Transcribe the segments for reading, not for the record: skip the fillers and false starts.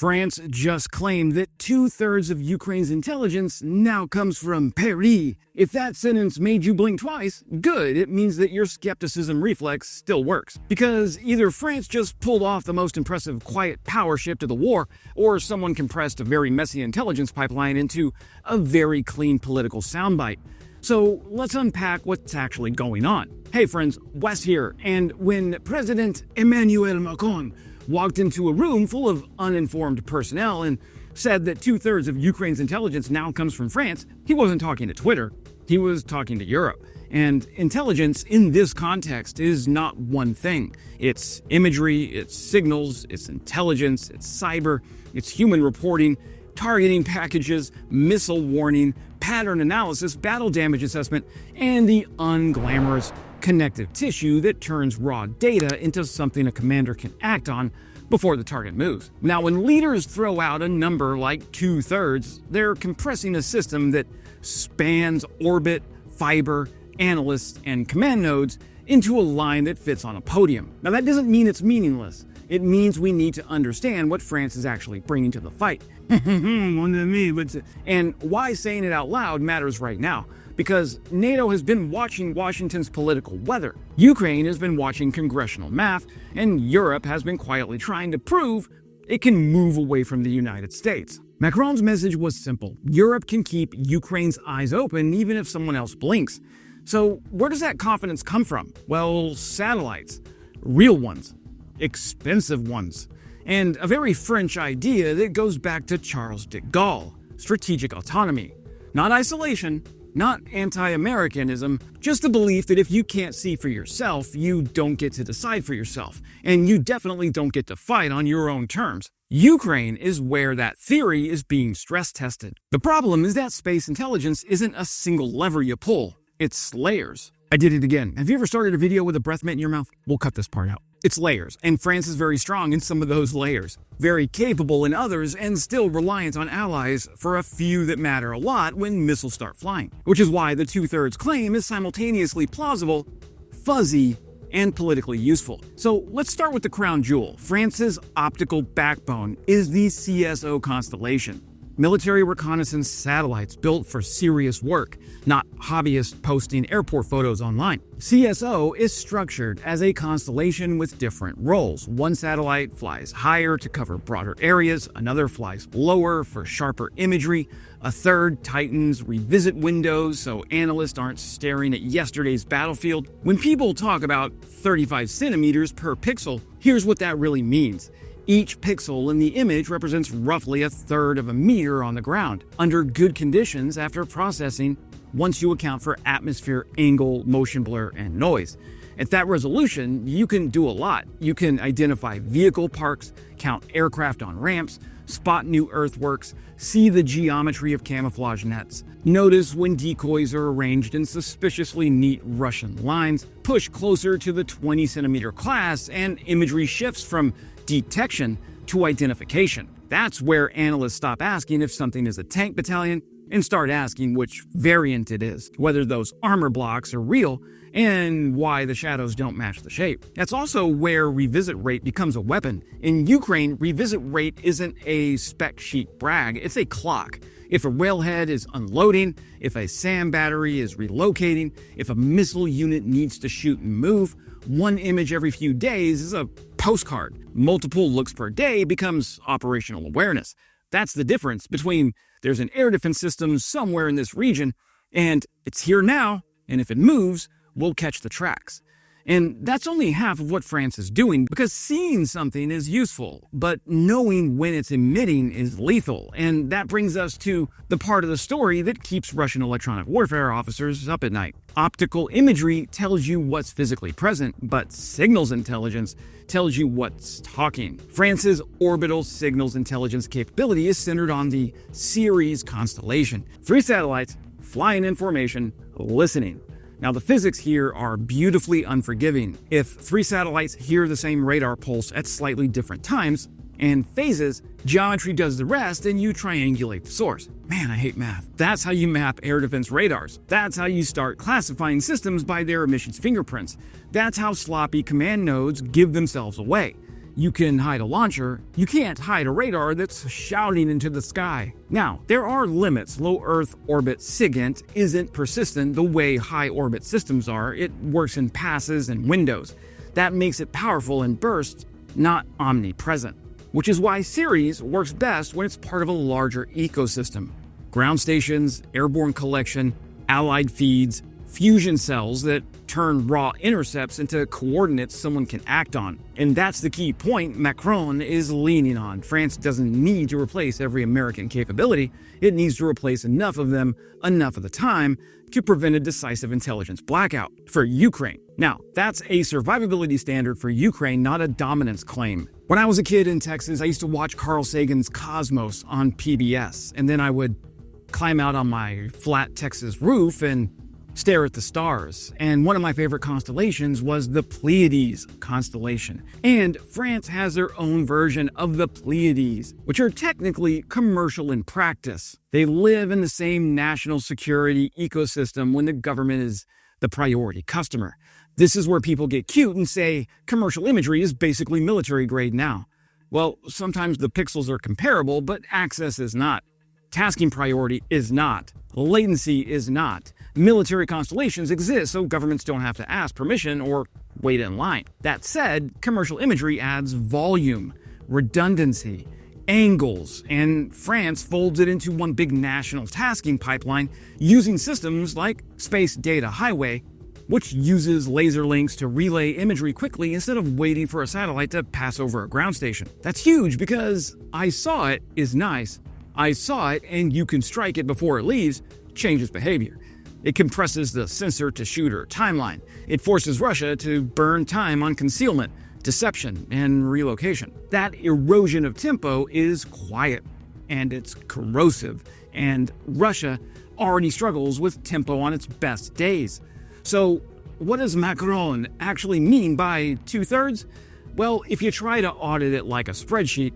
France just claimed that 2/3 of Ukraine's intelligence now comes from Paris. If that sentence made you blink twice, good, it means that your skepticism reflex still works. Because either France just pulled off the most impressive quiet power shift to the war, or someone compressed a very messy intelligence pipeline into a very clean political soundbite. So let's unpack what's actually going on. Hey friends, Wes here, and when President Emmanuel Macron walked into a room full of uninformed personnel and said that 2/3 of Ukraine's intelligence now comes from France, he wasn't talking to Twitter, he was talking to Europe. And intelligence in this context is not one thing. It's imagery, it's signals, it's intelligence, it's cyber, it's human reporting, targeting packages, missile warning, pattern analysis, battle damage assessment, and the unglamorous connective tissue that turns raw data into something a commander can act on before the target moves. Now, when leaders throw out a number like 2/3, they're compressing a system that spans orbit, fiber, analysts, and command nodes into a line that fits on a podium. Now, that doesn't mean it's meaningless. It means we need to understand what France is actually bringing to the fight. And why saying it out loud matters right now. Because NATO has been watching Washington's political weather, Ukraine has been watching congressional math, and Europe has been quietly trying to prove it can move away from the United States. Macron's message was simple. Europe can keep Ukraine's eyes open even if someone else blinks. So where does that confidence come from? Well, satellites. Real ones. Expensive ones. And a very French idea that goes back to Charles de Gaulle. Strategic autonomy. Not isolation. Not anti-Americanism, just the belief that if you can't see for yourself, you don't get to decide for yourself, and you definitely don't get to fight on your own terms. Ukraine is where that theory is being stress tested. The problem is that space intelligence isn't a single lever you pull, it's layers. I did it again. Have you ever started a video with a breath mint in your mouth? We'll cut this part out. It's layers, and France is very strong in some of those layers. Very capable in others, and still reliant on allies for a few that matter a lot when missiles start flying. Which is why the 2/3 claim is simultaneously plausible, fuzzy, and politically useful. So let's start with the crown jewel. France's optical backbone is the CSO constellation. Military reconnaissance satellites built for serious work, not hobbyists posting airport photos online. CSO is structured as a constellation with different roles. One satellite flies higher to cover broader areas, another flies lower for sharper imagery, a third tightens revisit windows so analysts aren't staring at yesterday's battlefield. When people talk about 35 centimeters per pixel, here's what that really means. Each pixel in the image represents roughly 1/3 of a meter on the ground, under good conditions after processing, once you account for atmosphere, angle, motion blur, and noise. At that resolution, you can do a lot. You can identify vehicle parks, count aircraft on ramps, spot new earthworks, see the geometry of camouflage nets, notice when decoys are arranged in suspiciously neat Russian lines, push closer to the 20-centimeter class, and imagery shifts from detection to identification. That's where analysts stop asking if something is a tank battalion and start asking which variant it is, whether those armor blocks are real, and why the shadows don't match the shape. That's also where revisit rate becomes a weapon. In Ukraine, revisit rate isn't a spec sheet brag, it's a clock. If a railhead is unloading, if a SAM battery is relocating, if a missile unit needs to shoot and move, one image every few days is a postcard. Multiple looks per day becomes operational awareness. That's the difference between there's an air defense system somewhere in this region, and it's here now, and if it moves, we'll catch the tracks. And that's only half of what France is doing, because seeing something is useful, but knowing when it's emitting is lethal. And that brings us to the part of the story that keeps Russian electronic warfare officers up at night. Optical imagery tells you what's physically present, but signals intelligence tells you what's talking. France's orbital signals intelligence capability is centered on the CERES constellation. 3 satellites, flying in formation, listening. Now, the physics here are beautifully unforgiving. If 3 satellites hear the same radar pulse at slightly different times and phases, geometry does the rest and you triangulate the source. Man, I hate math. That's how you map air defense radars. That's how you start classifying systems by their emissions fingerprints. That's how sloppy command nodes give themselves away. You can hide a launcher, you can't hide a radar that's shouting into the sky. Now, there are limits. Low Earth orbit SIGINT isn't persistent the way high orbit systems are. It works in passes and windows. That makes it powerful in bursts, not omnipresent. Which is why CERES works best when it's part of a larger ecosystem. Ground stations, airborne collection, allied feeds, fusion cells that turn raw intercepts into coordinates someone can act on. And that's the key point Macron is leaning on. France doesn't need to replace every American capability. It needs to replace enough of them, enough of the time, to prevent a decisive intelligence blackout for Ukraine. Now, that's a survivability standard for Ukraine, not a dominance claim. When I was a kid in Texas, I used to watch Carl Sagan's Cosmos on PBS, and then I would climb out on my flat Texas roof and stare at the stars. And one of my favorite constellations was the Pleiades constellation. And France has their own version of the Pleiades, which are technically commercial in practice. They live in the same national security ecosystem when the government is the priority customer. This is where people get cute and say commercial imagery is basically military grade now. Well, sometimes the pixels are comparable, but access is not. Tasking priority is not. Latency is not. Military constellations exist, so governments don't have to ask permission or wait in line. That said, commercial imagery adds volume, redundancy, angles, and France folds it into one big national tasking pipeline using systems like Space Data Highway, which uses laser links to relay imagery quickly instead of waiting for a satellite to pass over a ground station. That's huge because I saw it is nice. I saw it and you can strike it before it leaves, changes behavior. It compresses the sensor-to-shooter timeline. It forces Russia to burn time on concealment, deception, and relocation. That erosion of tempo is quiet, and it's corrosive, and Russia already struggles with tempo on its best days. So, what does Macron actually mean by two-thirds? Well, if you try to audit it like a spreadsheet,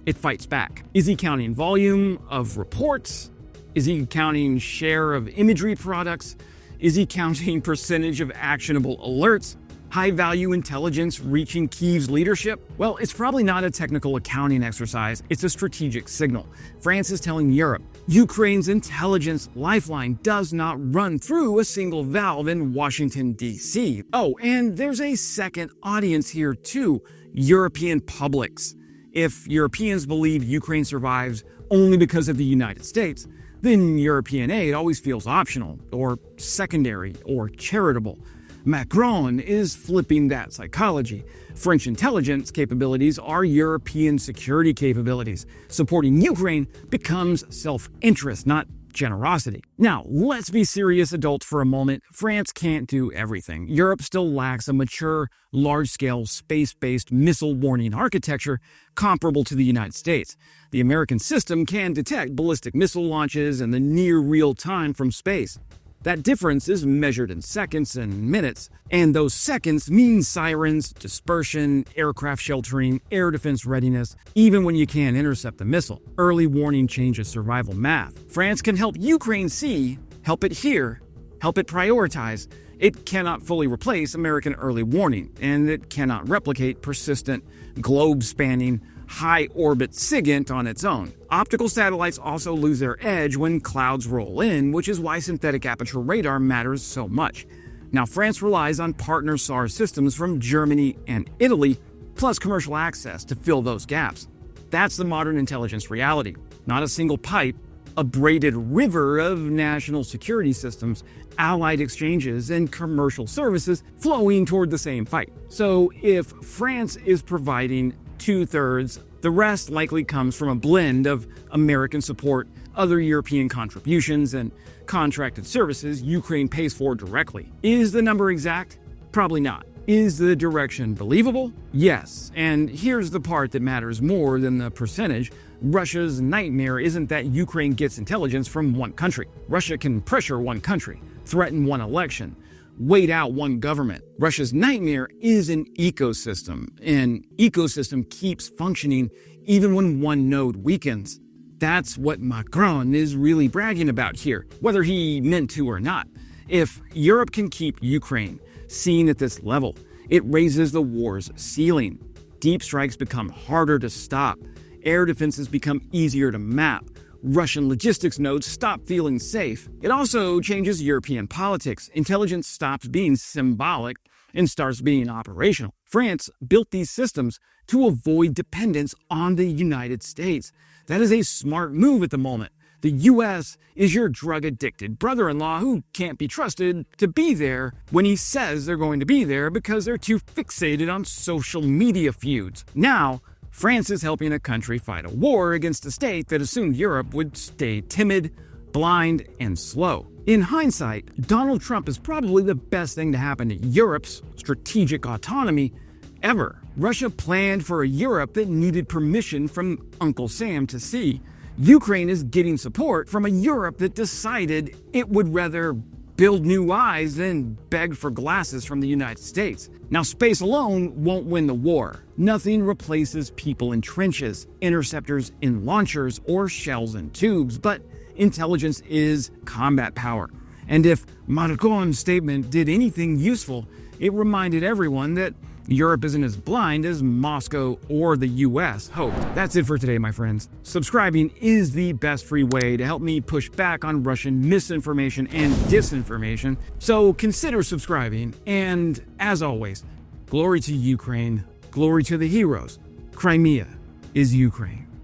it fights back. Is he counting volume of reports? Is he counting share of imagery products? Is he counting percentage of actionable alerts? High-value intelligence reaching Kyiv's leadership? Well, it's probably not a technical accounting exercise, it's a strategic signal. France is telling Europe, Ukraine's intelligence lifeline does not run through a single valve in Washington, D.C. Oh, and there's a second audience here too, European publics. If Europeans believe Ukraine survives only because of the United States, then European aid always feels optional, or secondary, or charitable. Macron is flipping that psychology. French intelligence capabilities are European security capabilities. Supporting Ukraine becomes self-interest, not generosity. Now, let's be serious adults for a moment. France can't do everything. Europe still lacks a mature, large-scale, space-based missile warning architecture comparable to the United States. The American system can detect ballistic missile launches in the near real time from space. That difference is measured in seconds and minutes, and those seconds mean sirens, dispersion, aircraft sheltering, air defense readiness, even when you can't intercept the missile. Early warning changes survival math. France can help Ukraine see, help it hear, help it prioritize. It cannot fully replace American early warning, and it cannot replicate persistent, globe-spanning, high-orbit SIGINT on its own. Optical satellites also lose their edge when clouds roll in, which is why synthetic aperture radar matters so much. Now, France relies on partner SAR systems from Germany and Italy, plus commercial access to fill those gaps. That's the modern intelligence reality. Not a single pipe, a braided river of national security systems, allied exchanges, and commercial services flowing toward the same fight. So if France is providing two-thirds, the rest likely comes from a blend of American support, other European contributions, and contracted services Ukraine pays for directly. Is the number exact? Probably not. Is the direction believable? Yes. And here's the part that matters more than the percentage. Russia's nightmare isn't that Ukraine gets intelligence from one country. Russia can pressure one country, threaten one election, wait out one government. Russia's nightmare is an ecosystem. An ecosystem keeps functioning even when one node weakens. That's what Macron is really bragging about here, whether he meant to or not. If Europe can keep Ukraine seen at this level, it raises the war's ceiling. Deep strikes become harder to stop. Air defenses become easier to map. Russian logistics nodes stop feeling safe. It also changes European politics. Intelligence stops being symbolic and starts being operational. France built these systems to avoid dependence on the United States. That is a smart move at the moment. The U.S. is your drug-addicted brother-in-law who can't be trusted to be there when he says they're going to be there because they're too fixated on social media feuds. Now, France is helping a country fight a war against a state that assumed Europe would stay timid, blind, and slow. In hindsight, Donald Trump is probably the best thing to happen to Europe's strategic autonomy ever. Russia planned for a Europe that needed permission from Uncle Sam to see. Ukraine is getting support from a Europe that decided it would rather build new eyes than beg for glasses from the United States. Now, space alone won't win the war. Nothing replaces people in trenches, interceptors in launchers, or shells in tubes, but intelligence is combat power. And if Macron's statement did anything useful, it reminded everyone that Europe isn't as blind as Moscow or the US hoped. That's it for today, my friends. Subscribing is the best free way to help me push back on Russian misinformation and disinformation, so consider subscribing. And as always, glory to Ukraine, glory to the heroes. Crimea is Ukraine.